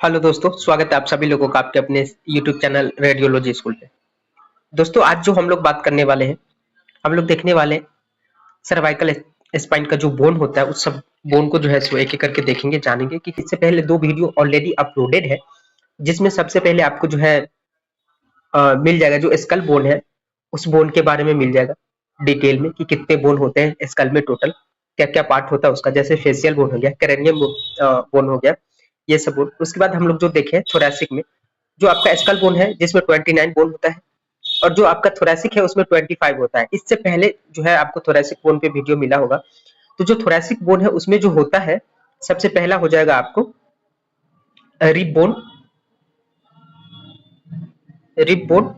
Hello दोस्तों, स्वागत है आप सभी लोगों का आपके अपने यूट्यूब चैनल रेडियोलॉजी स्कूल पे। दोस्तों, आज जो हम लोग बात करने वाले हैं, हम लोग देखने वाले हैं सर्वाइकल स्पाइन का जो बोन होता है, उस सब बोन को जो है सो एक-एक करके देखेंगे, जानेंगे कि इससे पहले 2 वीडियो ऑलरेडी अपलोडेड है, जिसमें सबसे पहले आपको जो है मिल जाएगा जो स्कल बोन है, उस बोन के बारे में मिल जाएगा डिटेल में कि कितने बोन होते हैं स्कल में टोटल, क्या-क्या पार्ट होता है उसका, जैसे फेशियल बोन हो गया, क्रेनियम बोन हो गया, ये सब बोन। उसके बाद हम लोग जो देखें थोरैसिक में, जो आपका स्कल बोन है जिसमें 29 बोन होता है और जो आपका थोरैसिक है उसमें 25 होता है। इससे पहले जो है आपको थोरैसिक बोन पे वीडियो मिला होगा। तो जो थोरैसिक बोन है उसमें जो होता है, सबसे पहला हो जाएगा आपको रिब बोन, रिब बोन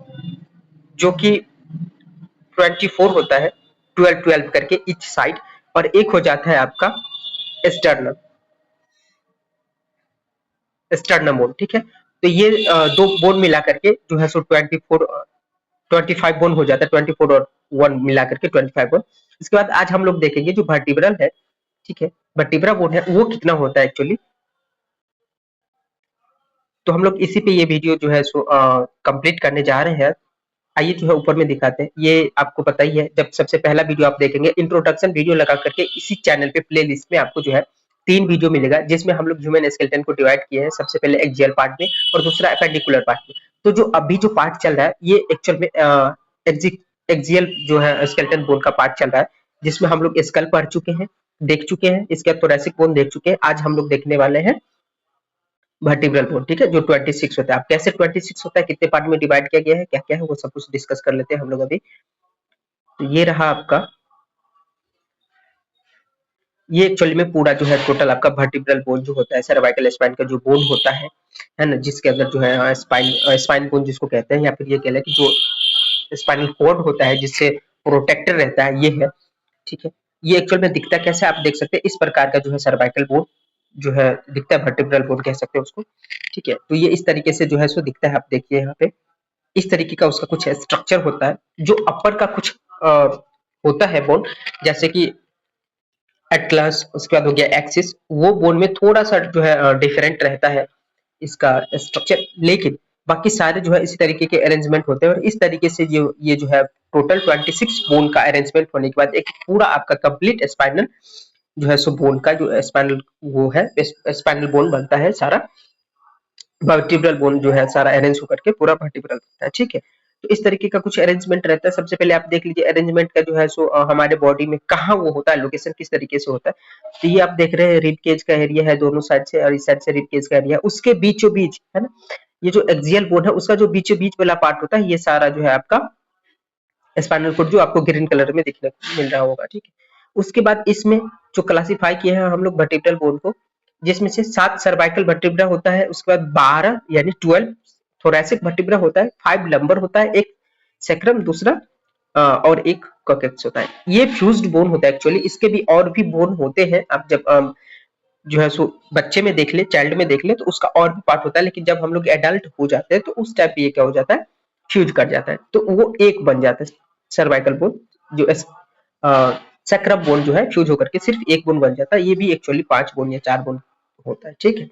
जो कि 24 होता है, 12-12 करके ईच साइड, और एक हो जाता है आपका स्टर्नम, स्टर्नम बोन। ठीक है, तो ये दो बोन मिला करके जो है सो 25 बोन हो जाता है, 24 और 1 मिला करके 25 बोन। इसके बाद आज हम लोग देखेंगे जो वर्टिब्रल है, ठीक है, वर्टिब्रा बोन है वो कितना होता है एक्चुअली। तो हम लोग इसी पे ये वीडियो जो है सो कंप्लीट करने जा रहे हैं। आइए जो है ऊपर में दिखाते हैं। ये आपको पता ही है, जब सबसे पहला वीडियो आप देखेंगे इंट्रोडक्शन वीडियो लगा करके इसी चैनल पे प्ले लिस्ट में आपको जो है 3 वीडियो मिलेगा, जिसमें हम लोग ह्यूमन स्केलेटन को डिवाइड किए हैं, सबसे पहले एक्सियल पार्ट में और दूसरा एपेंडिकुलर पार्ट में। तो जो अभी जो पार्ट चल रहा है ये एक्चुअल में एक्सियल जो है स्केलेटन बोन का पार्ट चल रहा है, जिसमें हम लोग स्कल पढ़ चुके हैं, देख चुके हैं, इसके बाद थोरैसिक बोन देख चुके हैं। आज हम लोग देखने वाले हैं वर्टिब्रल बोन, ठीक है, जो 26 होता है। अब कैसे 26 होता है, कितने पार्ट में डिवाइड किया गया है, क्या क्या है, वो सब कुछ डिस्कस कर लेते हैं हम लोग अभी। तो ये रहा आपका, ये एक्चुअली में पूरा जो है टोटल आपका वर्टिब्रल बोन जो होता है, सर्वाइकल स्पाइन का जो बोन होता है ना, जिसके अंदर जो है स्पाइन स्पाइन बोन जिसको कहते हैं, या फिर ये कह लें कि जो स्पाइनल कॉर्ड होता है जिससे प्रोटेक्टर रहता है, ये है। ठीक है, ये एक्चुअल में दिखता कैसे आप देख सकते हैं, इस प्रकार का जो है सर्वाइकल बोन जो है दिखता है, वर्टिब्रल बोन कह सकते हैं उसको। ठीक है, तो ये इस तरीके से जो है सो दिखता है, आप देखिए यहाँ पे इस तरीके का उसका कुछ स्ट्रक्चर होता है। जो अपर का कुछ होता है बोन, जैसे कि एटलस, उसके बाद हो गया एक्सिस, वो बोन में थोड़ा सा जो है डिफरेंट रहता है इसका स्ट्रक्चर, लेकिन बाकी सारे जो है इसी तरीके के अरेंजमेंट होते हैं। और इस तरीके से ये जो है टोटल 26 बोन का अरेंजमेंट होने के बाद एक पूरा आपका कंप्लीट स्पाइनल जो है सो बोन का जो स्पाइनल वो है, स्पाइनल बोन बनता है सारा। वर्टिब्रल बोन जो है सारा अरेंज होकर के पूरा वर्टिब्रल बनता है। ठीक है, तो इस तरीके का कुछ अरेंजमेंट रहता है। सबसे पहले आप देख लीजिए अरेंजमेंट का जो है सो हमारे बॉडी में कहाँ वो होता है, लोकेशन किस तरीके से होता है। तो ये आप देख रहे हैं रिब केज का एरिया है दोनों साइड से, और इस साइड से रिब केज का एरिया, उसके बीचों बीच है ना, ये जो एक्सियल बोन है उसका जो बीचों बीच वाला पार्ट होता है, ये सारा जो है आपका स्पाइनल कोड जो आपको ग्रीन कलर में दिखने को मिल रहा होगा। ठीक है, उसके बाद इसमें जो क्लासिफाई किए हैं हम लोग वर्टिब्रल बोन को, जिसमें से 7 सर्वाइकल वर्टिब्रा होता है, उसके बाद 12 यानी 12 थोरैसिक वर्टिब्रा होता है, 5 लंबर होता है, एक सैक्रम दूसरा और एक कॉर्टेक्स होता है। ये फ्यूज्ड बोन होता है एक्चुअली। इसके भी और भी बोन होते हैं, आप जब जो है सो बच्चे में देख ले, चाइल्ड में देख ले, तो उसका और भी पार्ट होता है, लेकिन जब हम लोग एडल्ट हो जाते हैं तो उस टाइप ये क्या हो जाता है, फ्यूज कर जाता है, तो वो एक बन जाता है सर्वाइकल बोन। जो सैक्रम बोन जो है फ्यूज होकर के सिर्फ एक बोन बन जाता है। ये भी एक्चुअली 5 बोन या 4 बोन होता है। ठीक है,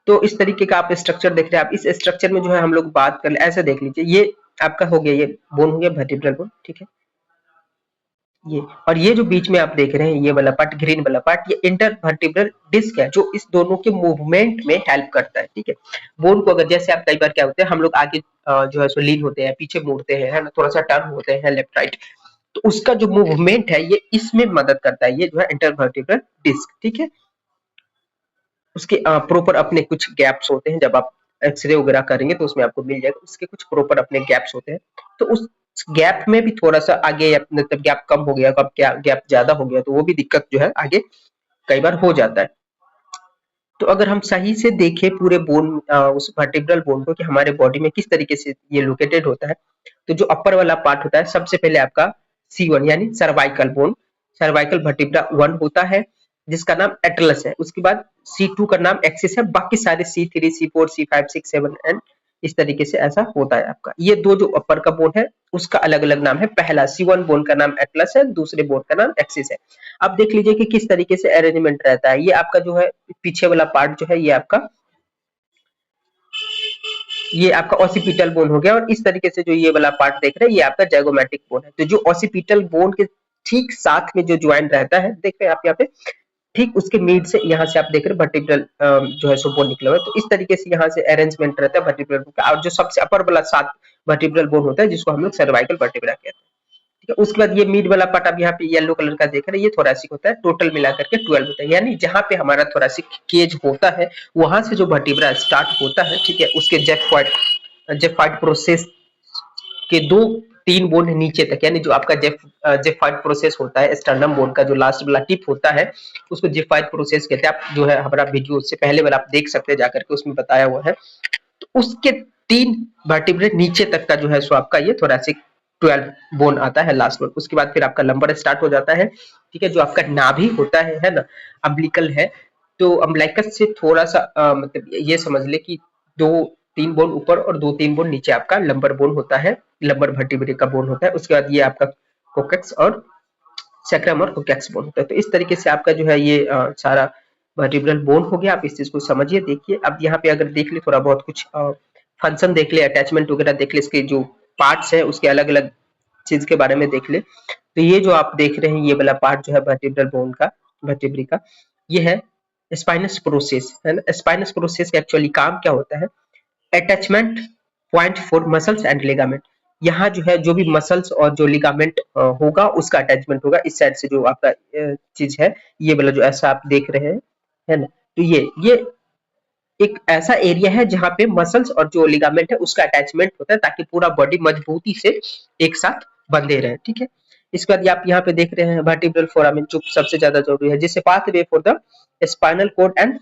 तो इस तरीके का आप स्ट्रक्चर देख रहे हैं। आप इस स्ट्रक्चर में जो है हम लोग बात कर ले, ऐसे देख लीजिए, ये आपका हो गया, ये बोन हो गया वर्टिब्रल बोन। ठीक है, ये और ये जो बीच में आप देख रहे हैं ये वाला पार्ट, ग्रीन वाला पार्ट, ये इंटरवर्टिब्रल डिस्क है, जो इस दोनों के मूवमेंट में हेल्प करता है। ठीक है, बोन को अगर जैसे आप कई बार क्या होते हैं, हम लोग आगे जो है सो लीन होते हैं, पीछे मुड़ते हैं, है ना, थोड़ा सा टर्न होते हैं लेफ्ट राइट, तो उसका जो मूवमेंट है ये इसमें मदद करता है, ये जो है इंटरवर्टिब्रल डिस्क। ठीक है, उसके प्रॉपर अपने कुछ गैप्स होते हैं, जब आप एक्सरे वगैरह करेंगे तो उसमें आपको मिल जाएगा, उसके कुछ प्रॉपर अपने गैप्स होते हैं। तो उस गैप में भी थोड़ा सा आगे मतलब गैप कम हो गया, कब क्या गैप ज्यादा हो गया, तो वो भी दिक्कत जो है आगे कई बार हो जाता है। तो अगर हम सही से देखें पूरे बोन उस वर्टिब्रल बोन को कि हमारे बॉडी में किस तरीके से ये लोकेटेड होता है, तो जो अपर वाला पार्ट होता है, सबसे पहले आपका C1 यानी सर्वाइकल बोन, सर्वाइकल वर्टिब्रा 1 होता है, जिसका नाम एटलस है। उसके बाद C2 का नाम एक्सिस है, बाकी सारे C3, C4, C5, 6, 7 एंड इस तरीके से ऐसा होता है आपका। ये दो जो अपर का बोन है उसका अलग अलग नाम है। पहला C1 बोन का नाम एटलस है, दूसरे बोन का नाम एक्सिस है। अब देख लीजिए कि किस तरीके से अरेंजमेंट रहता है। ये आपका जो है पीछे वाला पार्ट जो है ये आपका ऑसिपिटल बोन हो गया, और इस तरीके से जो ये वाला पार्ट देख रहे हैं ये आपका जैगोमैटिक बोन है। तो जो ऑसिपिटल बोन के ठीक साथ में जो ज्वाइंट रहता है, देख रहे हैं आप यहाँ पे, ठीक उसके मिड से यहाँ से आप देख रहे हैं वर्टिब्रल जो है सो बोन निकला हुआ है। तो इस तरीके से यहाँ से अरेंजमेंट रहता है वर्टिब्रल बोन का। और जो सबसे अपर वाला 7 वर्टिब्रल बोन होता है जिसको हम लोग सर्वाइकल वर्टिब्रा कहते हैं। ठीक है, उसके बाद ये मिड वाला पार्ट आप यहाँ पे येलो कलर का देख रहे हैं, ये थोरैसिक होता है। टोटल मिलाकर के 12 होता है, यानी जहाँ पे हमारा थोरैसिक केज होता है वहां से जो वर्टिब्रा स्टार्ट होता है, ठीक है, उसके जेफाइड प्रोसेस के 2-3 बोन नीचे तक, यानी जो आपका जेफाइड प्रोसेस होता है स्टर्नम बोन का जो लास्ट वाला टिप होता है उसको जेफाइड प्रोसेस कहते हैं। आप जो है हमारा वीडियो से पहले वाला आप देख सकते हैं जाकर के, उसमें बताया हुआ है। तो उसके 3 वर्टिब्रे नीचे तक का जो है सो आपका ये थोरैसिक 12 बोन आता है लास्ट बोन। उसके बाद फिर आपका लंबर स्टार्ट हो जाता है। ठीक है, जो आपका नाभि होता है ना, अम्बिलिकल है, तो अम्बिलिकस से थोड़ा सा मतलब ये समझ ले कि 2-3 बोन ऊपर और 2-3 बोन नीचे आपका लंबर बोन होता है, लंबर वर्टिब्रे का बोन होता है। उसके बाद ये आपका कोकेक्स और सैक्रम और कोकेक्स बोन होता है। तो इस तरीके से आपका जो है ये सारा वर्टिब्रल बोन हो गया। आप इस चीज को समझिए, देखिए। अब यहाँ पे अगर देख ले थोड़ा बहुत कुछ फंक्शन देख ले, अटैचमेंट वगैरह देख ले, इसके जो पार्ट्स है उसके अलग अलग चीज के बारे में देख ले। तो ये जो आप देख रहे हैं ये वाला पार्ट जो है वर्टिब्रल बोन का, वर्टिब्री का, ये है स्पाइनस प्रोसेस, है ना। स्पाइनस प्रोसेस का एक्चुअली काम क्या होता है? Attachment point for muscles and ligament. यहाँ जो है जो भी मसल्स और जो लिगामेंट होगा उसका अटैचमेंट होगा। इस साइड से जो आपका चीज है ये वाला जो ऐसा आप देख रहे हैं, है ना। तो ये एक ऐसा एरिया है जहाँ पे मसल्स और जो लिगामेंट है उसका अटैचमेंट होता है ताकि पूरा बॉडी मजबूती से एक साथ बंधे रहे। ठीक है, इसके बाद आप यहाँ पे देख रहे हैं वर्टिब्रल फोरामेन जो सबसे ज्यादा जरूरी है, जिससे pathway for the spinal cord and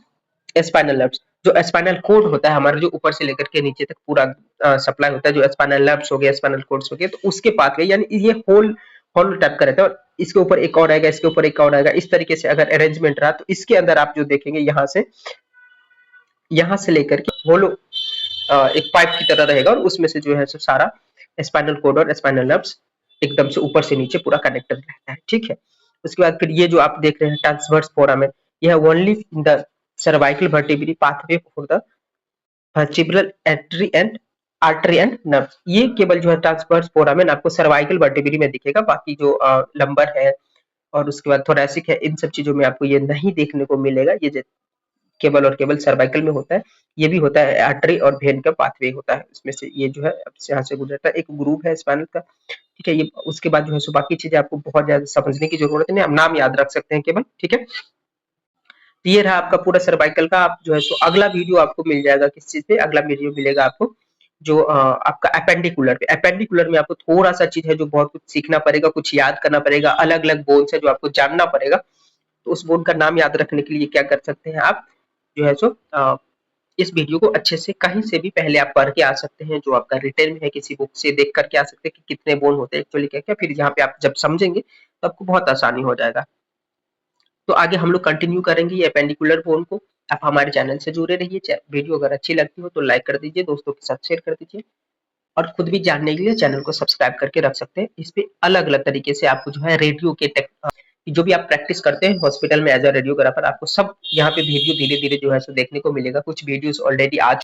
spinal nerves. जो स्पाइनल कोड होता है हमारा, जो ऊपर से लेकर के नीचे तक पूरा सप्लाई होता है, जो स्पाइनल नर्व्स हो गया, स्पाइनल कोड्स हो गया, तो उसके पाथवे, यानी ये होल टाइप का रहता है। और इसके ऊपर एक और आएगा, इसके ऊपर एक और आएगा। इस तरीके से अगर अरेंजमेंट रहा तो इसके अंदर आप जो देखेंगे यहाँ से लेकर के होलो एक पाइप की तरह रहेगा, और उसमें से जो है सो सारा स्पाइनल कोड और स्पाइनल नर्व्स एकदम से ऊपर से नीचे पूरा कनेक्टेड रहता है। ठीक है, उसके बाद फिर ये जो आप देख रहे हैं ट्रांसवर्स फोरामेन, यह only in the cervical vertebrae pathway for the vertebral artery and nerve. ये केवल जो है ट्रांसवर्स फोरामेन आपको सर्वाइकल वर्टिब्री में दिखेगा, बाकी जो लंबर है और उसके बाद थोरैसिक है, इन सब चीजों में आपको ये नहीं देखने को मिलेगा। ये केवल और केवल सर्वाइकल में होता है। ये भी होता है आर्टरी और वेन का पाथवे होता है, उसमें से ये जो है यहाँ से गुजरता है। एक ग्रुप है स्पाइनल का। ठीक है, ये उसके बाद जो है सो बाकी चीजें आपको बहुत ज्यादा समझने की जरूरत नहीं, आप नाम याद रख सकते हैं केवल। ठीक है, तो ये रहा आपका पूरा सर्वाइकल का। आप जो है सो अगला वीडियो आपको मिल जाएगा किस चीज पे, अगला वीडियो मिलेगा आपको जो आपका एपेंडिकुलर पे। एपेंडिकुलर में आपको थोड़ा सा चीज है जो बहुत कुछ सीखना पड़ेगा, कुछ याद करना पड़ेगा, अलग अलग बोन्स है जो आपको जानना पड़ेगा। तो उस बोन का नाम याद रखने के लिए क्या कर सकते हैं आप, जो है सो इस वीडियो को अच्छे से कहीं से भी पहले आप पढ़ के आ सकते हैं, जो आपका रिटेन में है किसी बुक से देख करके आ सकते हैं कि कितने बोन होते हैं एक्चुअली क्या क्या। फिर यहाँ पे आप जब समझेंगे तो आपको बहुत आसानी हो जाएगा। तो आगे हम लोग कंटिन्यू करेंगे ये एपेंडिकुलर बोन को। आप हमारे चैनल से जुड़े रहिए। वीडियो अगर अच्छी लगती हो तो लाइक कर दीजिए, दोस्तों के साथ शेयर कर दीजिए, और खुद भी जानने के लिए चैनल को सब्सक्राइब करके रख सकते हैं। इस पे अलग अलग तरीके से आपको जो है रेडियो के जो भी आप प्रैक्टिस करते हैं हॉस्पिटल में एज अ रेडियोग्राफर, आपको सब यहाँ पे वीडियो धीरे धीरे जो है सो देखने को मिलेगा। कुछ वीडियोस ऑलरेडी आज